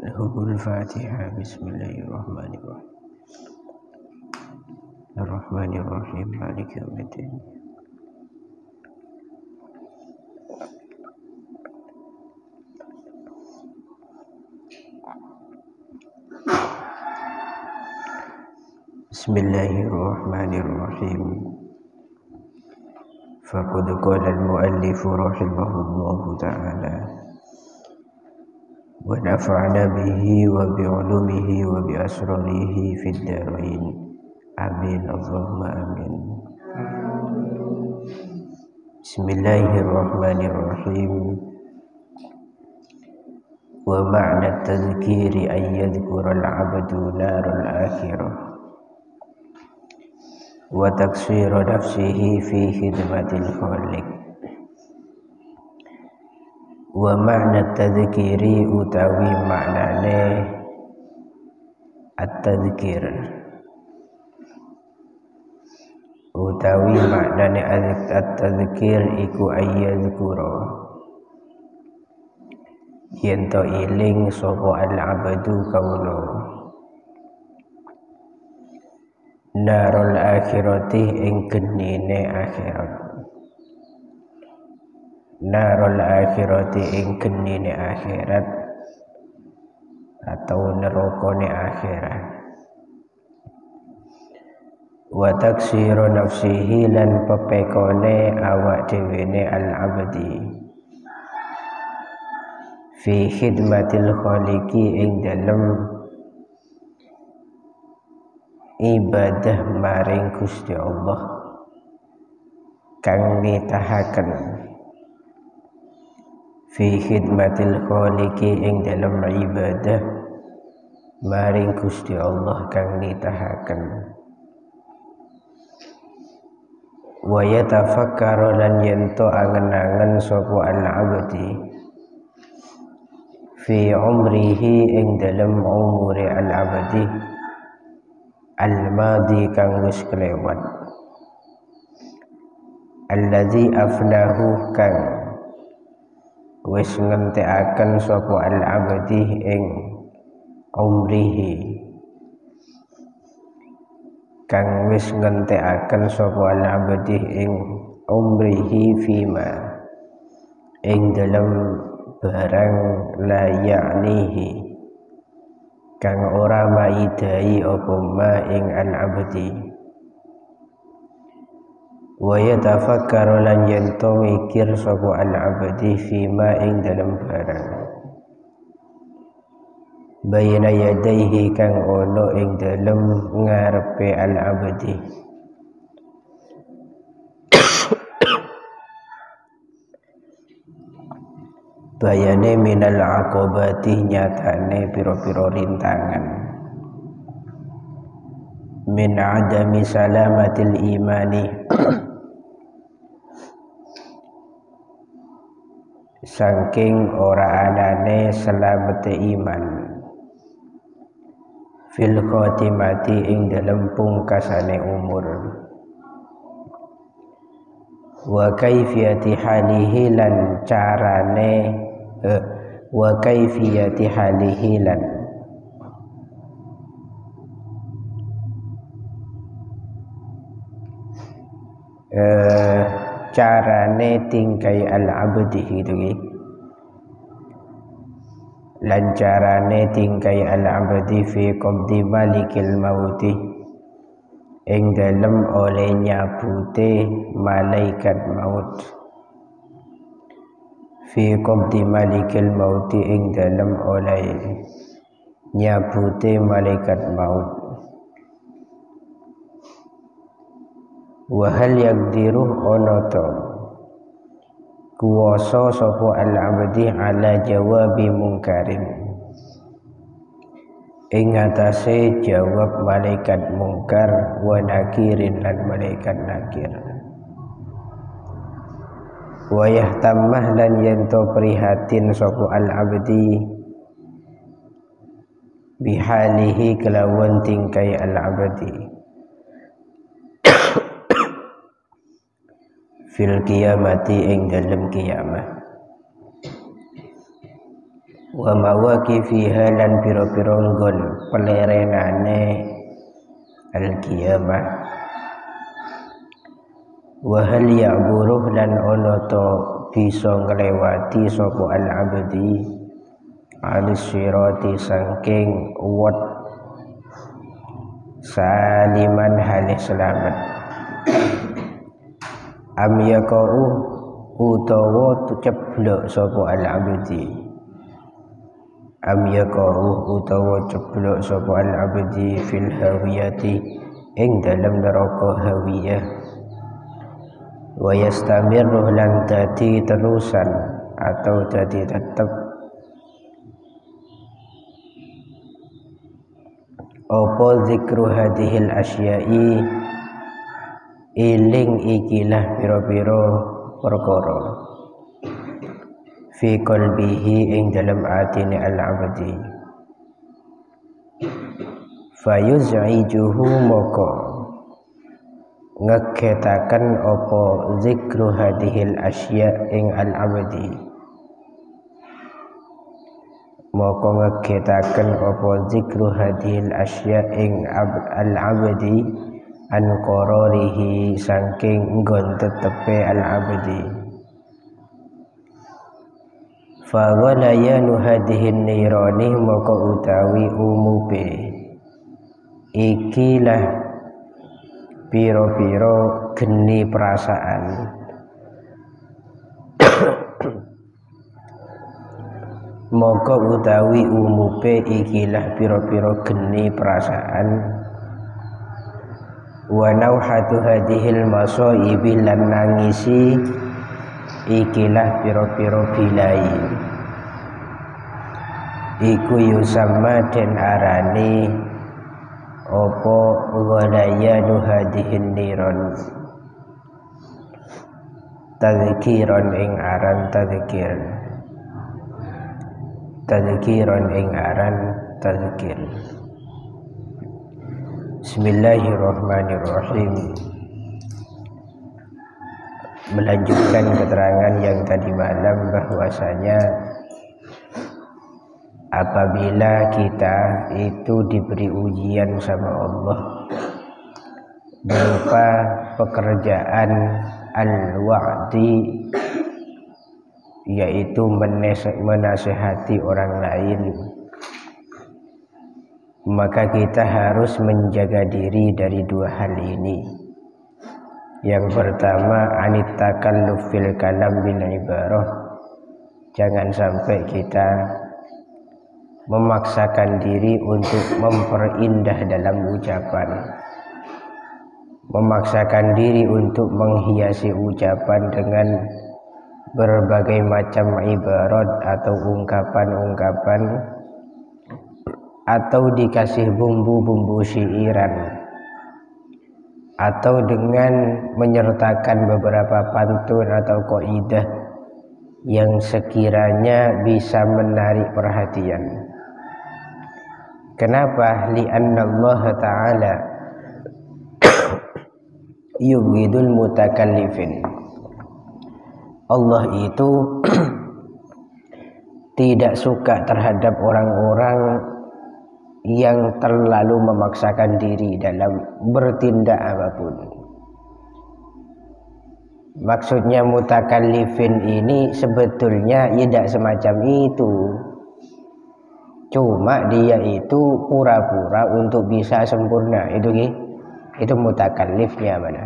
Lahul Fatihah. Bismillahirrahmanirrahim. Ar-Rahmanirrahim. Maliki yaumiddin. Bismillahirrahmanirrahim. Faqad qala al-muallif rahimahullahu ta'ala wa nafa'na bihi wa bi'ulumihi wa bi asrarihi fid dharain. Amin Allahumma amin. Bismillahirrahmanirrahim. Wa ma'na at-tadhkiri an yadhkura al-'abdu narul akhirah wa taksira nafsihi fi khidmatil khaliq. Wa ma'na tadhkiri utawi maknane at-tadhkir, utawi maknane at-tadhkir iku ayyadhkura yen to iling sapa al-abdu kaula narul akhirati ing genine akhirat, narul akhirati ing genine akhirat atau nerokone akhirat. Wa taksiru nafsihi lan pepekone awak dhewene al-abdi fi khidmatil khaliqi ing dalem ibadah maring Gusti Allah kang nitahaken fi khidmatil khaliqi ing dalam ibadah maring Gusti Allah kang nitahaken. Wa yatafakkaru lan yento angen-angen sapa al-abdi fi umrihi ing dalam umure al-abdi al-madi kang wis kelewat, alladzi afnahu kang wis ngentekaken sapa al-abdi ing umrihi, kang wis ngentekaken sapa al-abdi ing umrihi fima ing dalam barang la ya'nihi kang ora maidai apa ma ing al-abdi. Wa yatafakkaru lan yento mikir sapa al-abdi fima ing dalam barang bayna yadaihi kang ono ing dalam ngarepe al-abdi. Bayane minal aqobati nyatane piro-piro rintangan min adami salamatil imani saking ora anane selamete iman fil khotimati ing dalem pungkasane umur wa kaifiyati halihi lan carane wa kaifiyati halihi lan carane tingkai al-abdi gitu ki, lan carane tingkai al-abdi fi qabdi malikil mauti ing dalem oleh nyabute malaikat maut, fi qabdi malikil mauti ing dalem oleh nyabute malaikat maut. Wa hal yaqdiru onoto kuwasa sapa al-abdi ala jawabi mungkarin ing atase jawab malaikat mungkar wa nakirin lan malaikat nakir. Wa yahtammah lan yento prihatin sapa al-abdi bihalihi kelawan tingkai al-abdi fil qiyamati ing dalem kiamah. wa mawaqifiha lan pira-pira nggon pelerenane al-qiyamah wa hal ya'buruh lan ana to bisa nglewati sapa al-abdi al-sirati saking wat saliman halih selamat am yaqau utawa ceblok sapa al-abdi am yaqau utawa ceblok sapa al-abdi fil hawiyati ing dalam neraka hawiyah wa yastamirru lan dadi terusan atau dadi tetep apa zikru hadhil asya'i iling ikilah pira-pira perkara fi qalbihi ing dalam atine al-abdi fayuz'ijuhu moko ngegetaken apa zikru hadhil asya' ing al-abdi moko ngegetaken apa zikru hadhil asya' ing al-abdi an qararihi saking nggon tetepe al-abdi fa walayanu hadhihin nirani moko utawi umupe ikilah piro-piro geni perasaan moko utawi umupe ikilah piro-piro geni perasaan wa nauhatu hadhil masaibi lan nangisi ikilah piro-piro bilai iku yusamma den arani opo ghalayanu hadihin niron tadhkiron ing aran tadhkir tadhkiron ing aran tadhkir. Bismillahirrahmanirrahim. Melanjutkan keterangan yang tadi malam bahwasanya apabila kita itu diberi ujian sama Allah berupa pekerjaan al-wa'di, yaitu menasihati orang lain, maka kita harus menjaga diri dari dua hal ini. Yang pertama, anit takalluf fil kalam bil ibarah, jangan sampai kita memaksakan diri untuk memperindah dalam ucapan, memaksakan diri untuk menghiasi ucapan dengan berbagai macam ibarat atau ungkapan-ungkapan, atau dikasih bumbu-bumbu syairan, atau dengan menyertakan beberapa pantun atau kaidah yang sekiranya bisa menarik perhatian. Kenapa? Li'anna Allah Ta'ala yubghidul mutakallifin. Allah itu tidak suka terhadap orang-orang yang terlalu memaksakan diri dalam bertindak apapun. Maksudnya mutakallifin ini sebetulnya tidak semacam itu. Cuma dia itu pura-pura untuk bisa sempurna. Itu mutakallifnya mana?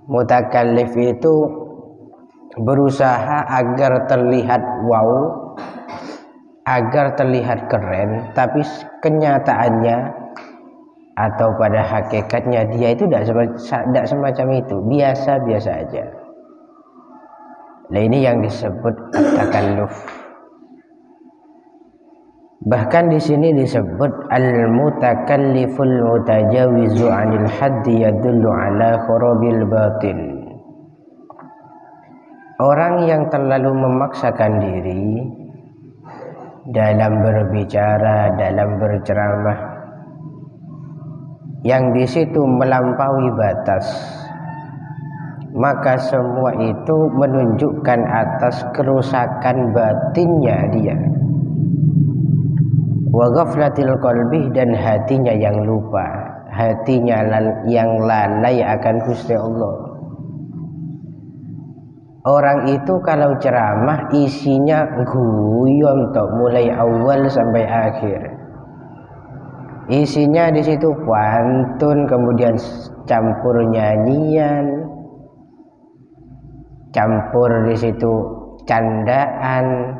Mutakallif itu berusaha agar terlihat wow, agar terlihat keren, tapi kenyataannya atau pada hakikatnya dia itu tidak semacam itu, biasa-biasa aja. Nah, ini yang disebut at-takalluf. Bahkan di sini disebut al-mutakalliful mutajawizu 'anil haddi yadullu 'ala kharabil batin. Orang yang terlalu memaksakan diri dalam berbicara, dalam berceramah, yang di situ melampaui batas, maka semua itu menunjukkan atas kerusakan batinnya dia. Wa ghaflatil qalbi, dan hatinya yang lupa, hatinya yang lalai akan Gusti Allah. Orang itu kalau ceramah isinya guyon tok mulai awal sampai akhir. Isinya di situ pantun, kemudian campur nyanyian, campur di situ candaan,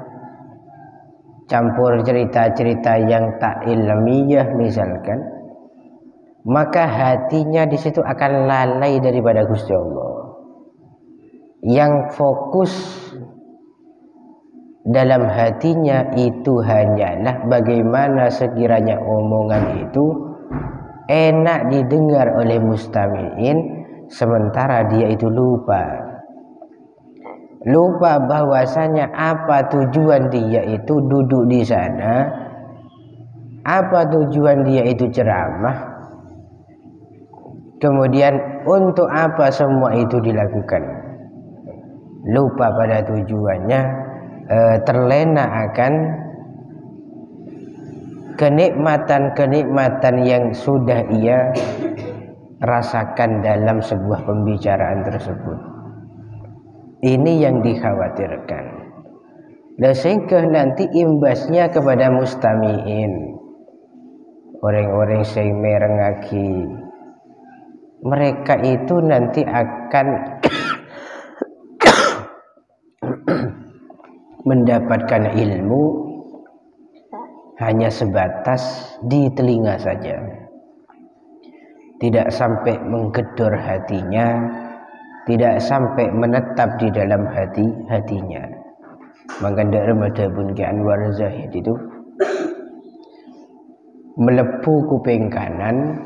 campur cerita-cerita yang tak ilmiah misalkan, maka hatinya di situ akan lalai daripada Gusti Allah. Yang fokus dalam hatinya itu hanyalah bagaimana sekiranya omongan itu enak didengar oleh mustami'in, sementara dia itu lupa bahwasanya apa tujuan dia itu duduk di sana, apa tujuan dia itu ceramah, kemudian untuk apa semua itu dilakukan. Lupa pada tujuannya, terlena akan kenikmatan-kenikmatan yang sudah ia rasakan dalam sebuah pembicaraan tersebut. Ini yang dikhawatirkan. Dan sehingga nanti imbasnya kepada mustami'in, orang-orang yang merengaki, mereka itu nanti akan mendapatkan ilmu hanya sebatas di telinga saja, tidak sampai menggedor hatinya, tidak sampai menetap di dalam hatinya. Maka Madhabun Ki Anwar Zahid itu melepuh kuping kanan,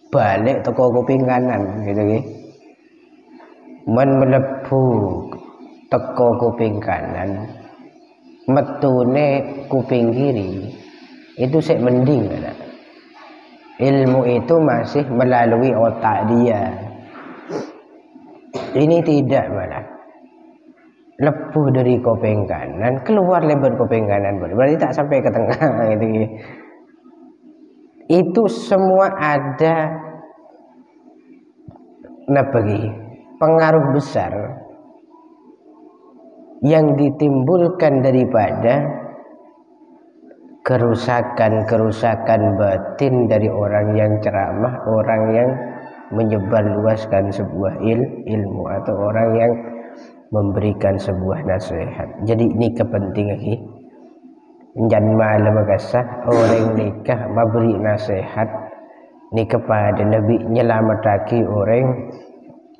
balik teko kuping kanan, gitu ya. Melepuh teko kuping kanan, metune kuping kiri, itu sik mending kan? Ilmu itu masih melalui otak dia. Ini tidak, malah lepuh dari kuping kanan, keluar lebar kuping kanan, berarti tak sampai ke tengah gitu. Itu semua ada pengaruh besar yang ditimbulkan daripada kerusakan batin dari orang yang ceramah, orang yang menyebarluaskan sebuah ilmu, atau orang yang memberikan sebuah nasihat. Jadi ini kepentingan jangan malam magasah orang nikah memberi nasihat ni kepada Nabi nyelamataki orang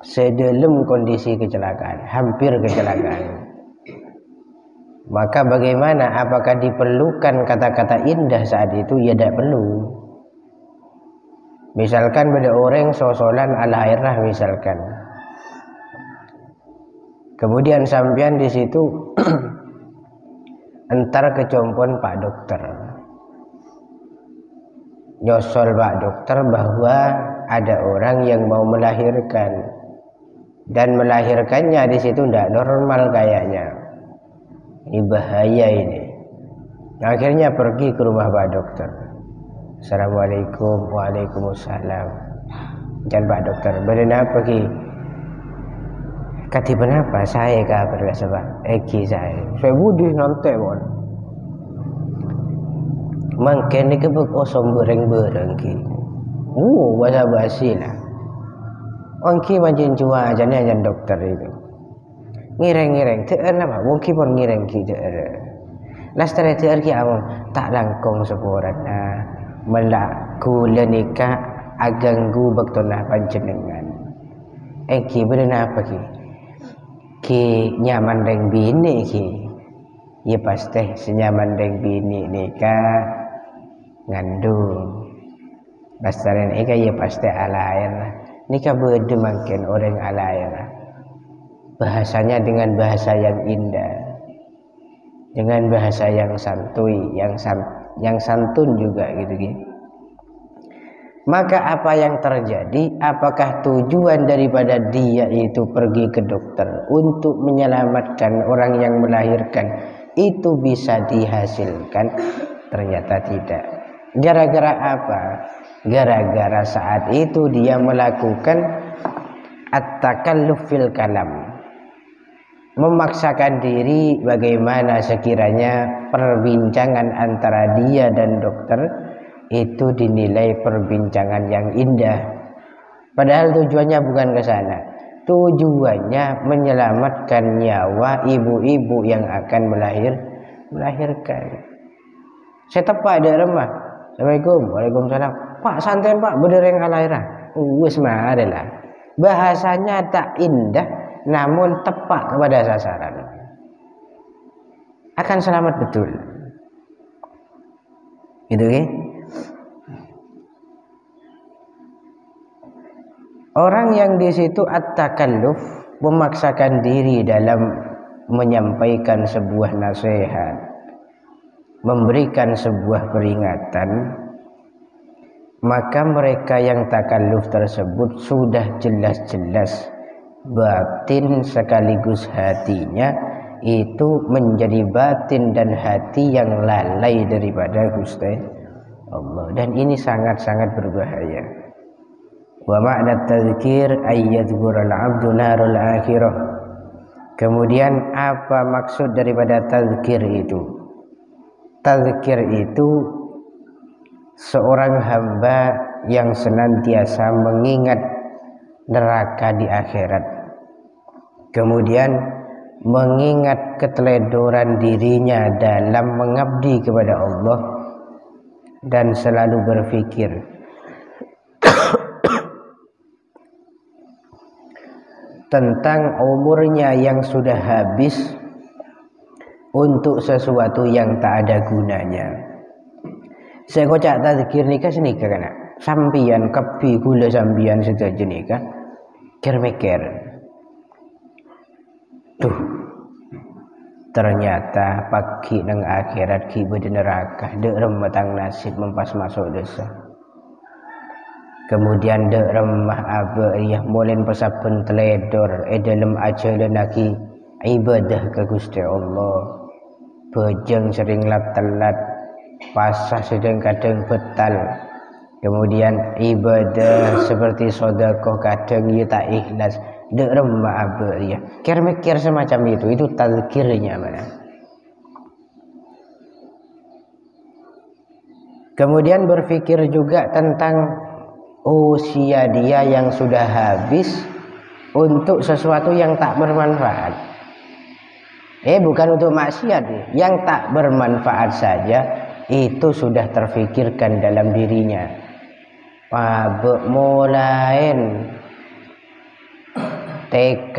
sedalam kondisi kecelakaan, hampir kecelakaan. Maka bagaimana, apakah diperlukan kata-kata indah saat itu? Ya tidak perlu. Misalkan pada orang sosolan al-hairah misalkan, kemudian sampean di situ entar kecompon Pak Dokter, nyosol Pak Dokter bahwa ada orang yang mau melahirkan, dan melahirkannya di situ tidak normal kayaknya. Ini bahaya ini. Akhirnya pergi ke rumah Pak Dokter. Assalamualaikum. Waalaikumsalam. Dan Pak Dokter, kenapa ki? Kati kenapa? Saya kabar biasa Pak. Eki saya budi nanti bon. Mungkin ni kebuk osong bereng ki. Bahasa basi lah. Ongki macam cua aja ni dokter itu. Ngireng-ngireng teer nama mungkin pun ngireng ki teer. Lastare teer ki among tak langkong seporan melaku lenika aganggu baktonah panjenengan. Ki bener apa ki nyaman deng bini ki. Ya pasti senyaman deng bini nikah ngandung. Lastare eka ya pasti alair. Nikah bede makin orang alair. Bahasanya dengan bahasa yang indah, dengan bahasa yang santuy, yang santun juga gitu. Maka apa yang terjadi? Apakah tujuan daripada dia itu pergi ke dokter untuk menyelamatkan orang yang melahirkan itu bisa dihasilkan? Ternyata tidak. Gara-gara apa? Gara-gara saat itu dia melakukan at-takalluf fil kalam, memaksakan diri bagaimana sekiranya perbincangan antara dia dan dokter itu dinilai perbincangan yang indah, padahal tujuannya bukan ke sana. Tujuannya menyelamatkan nyawa ibu-ibu yang akan melahirkan. Saya tepak di rumah, Assalamualaikum, Waalaikumsalam. Pak santai Pak, bener yang kelahiran. Wis mah adalah bahasanya tak indah, namun tepat kepada sasaran. Akan selamat betul. Gitu ya. Orang yang di situ at-takalluf, memaksakan diri dalam menyampaikan sebuah nasihat, memberikan sebuah peringatan, maka mereka yang takalluf tersebut sudah jelas-jelas batin sekaligus hatinya itu menjadi batin dan hati yang lalai daripada Gusti Allah, dan ini sangat-sangat berbahaya. Wa ma'na tadzkir ay yadhkura al-'abdu narul akhirah. Kemudian apa maksud daripada tadzkir itu? Tadzkir itu seorang hamba yang senantiasa mengingat neraka di akhirat, kemudian mengingat keteledoran dirinya dalam mengabdi kepada Allah, dan selalu berpikir tentang umurnya yang sudah habis untuk sesuatu yang tak ada gunanya. Saya kocak tadzkir nikah senika kana sampian kepi gula sampian sedaja nikah ker-meker. Tuh ternyata pagi nang akhirat ki bede neraka dek remetang nasib mempas masuk dosa. Kemudian dek remah abiyah molen pesabun teledor dalam ajalan lagi ibadah ke Gusti Allah, bejeng sering telat, pasah sedang kadang betal, kemudian ibadah seperti sedekah kadang ia tak ikhlas, dek remah abiyah mikir semacam itu tadzkirnya mana. Kemudian berpikir juga tentang usia dia yang sudah habis untuk sesuatu yang tak bermanfaat. Bukan untuk maksiat, yang tak bermanfaat saja itu sudah terfikirkan dalam dirinya. Mulain TK,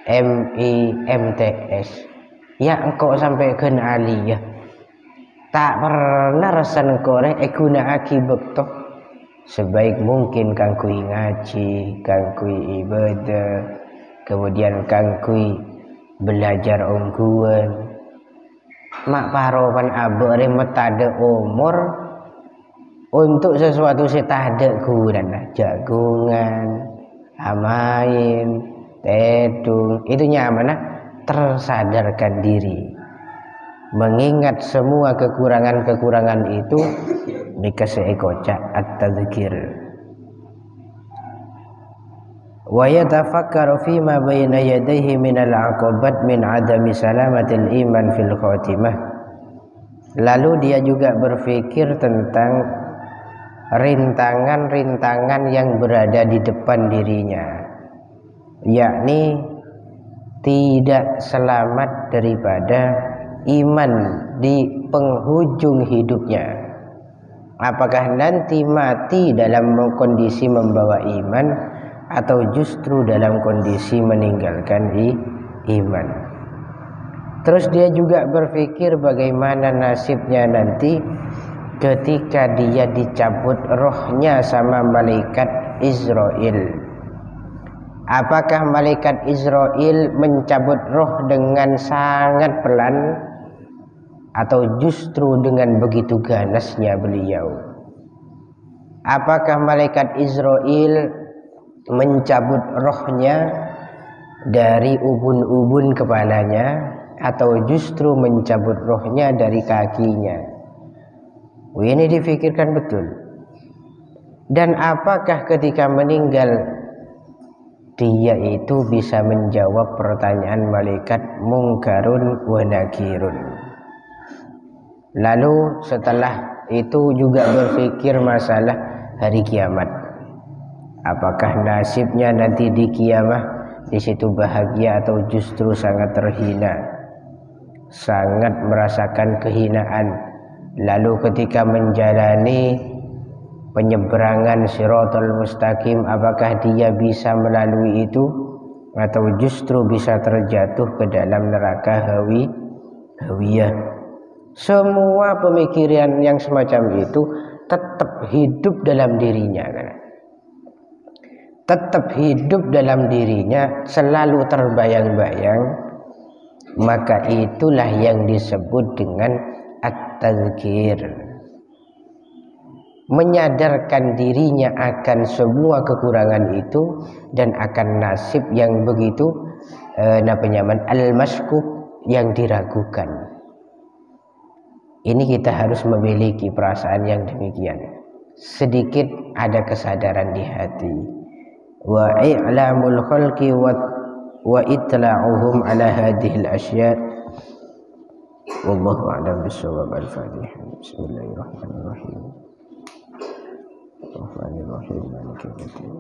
MI, MTS, ya engkau sampai ke aliyah tak pernah rasan korek guna akibat toh. Sebaik mungkin kangkui ngaji, kangkui ibadah, kemudian kangkui belajar ungguan. Mak paropan abore metade umur untuk sesuatu setade guna, jagungan, amain, tedung, itu nyaman tersadarkan diri, mengingat semua kekurangan-kekurangan itu dikasih kocak at-tadzkir. Wa yatafakkaru fima baina yadayhi min al-'aqabat min 'adami salamatil iman fil khatimah. Lalu dia juga berpikir tentang rintangan-rintangan yang berada di depan dirinya, yakni tidak selamat daripada iman di penghujung hidupnya. Apakah nanti mati dalam kondisi membawa iman atau justru dalam kondisi meninggalkan iman. Terus dia juga berpikir bagaimana nasibnya nanti ketika dia dicabut rohnya sama malaikat Israel. Apakah malaikat Israel mencabut roh dengan sangat pelan atau justru dengan begitu ganasnya beliau? Apakah malaikat Israel mencabut rohnya dari ubun-ubun kepalanya atau justru mencabut rohnya dari kakinya? Ini difikirkan betul. Dan apakah ketika meninggal dia itu bisa menjawab pertanyaan malaikat mungkarun wa nakirun? Lalu setelah itu juga berpikir masalah hari kiamat. Apakah nasibnya nanti di kiamat di situ bahagia atau justru sangat terhina, sangat merasakan kehinaan. Lalu ketika menjalani penyeberangan Shiratal Mustaqim, apakah dia bisa melalui itu atau justru bisa terjatuh ke dalam neraka hawiyah? Semua pemikiran yang semacam itu tetap hidup dalam dirinya, tetap hidup dalam dirinya, selalu terbayang-bayang. Maka itulah yang disebut dengan at-tadzkir, menyadarkan dirinya akan semua kekurangan itu dan akan nasib yang begitu al-mashkuk, yang diragukan. Ini kita harus memiliki perasaan yang demikian. Sedikit ada kesadaran di hati. Wa i'lamul khalqi wa itla'uhum ala hadhil asya'. Wallahu a'lam bissawab. Al-Fatihah. Bismillahirrahmanirrahim. Rahmanirrahim. Maliki yaumiddin.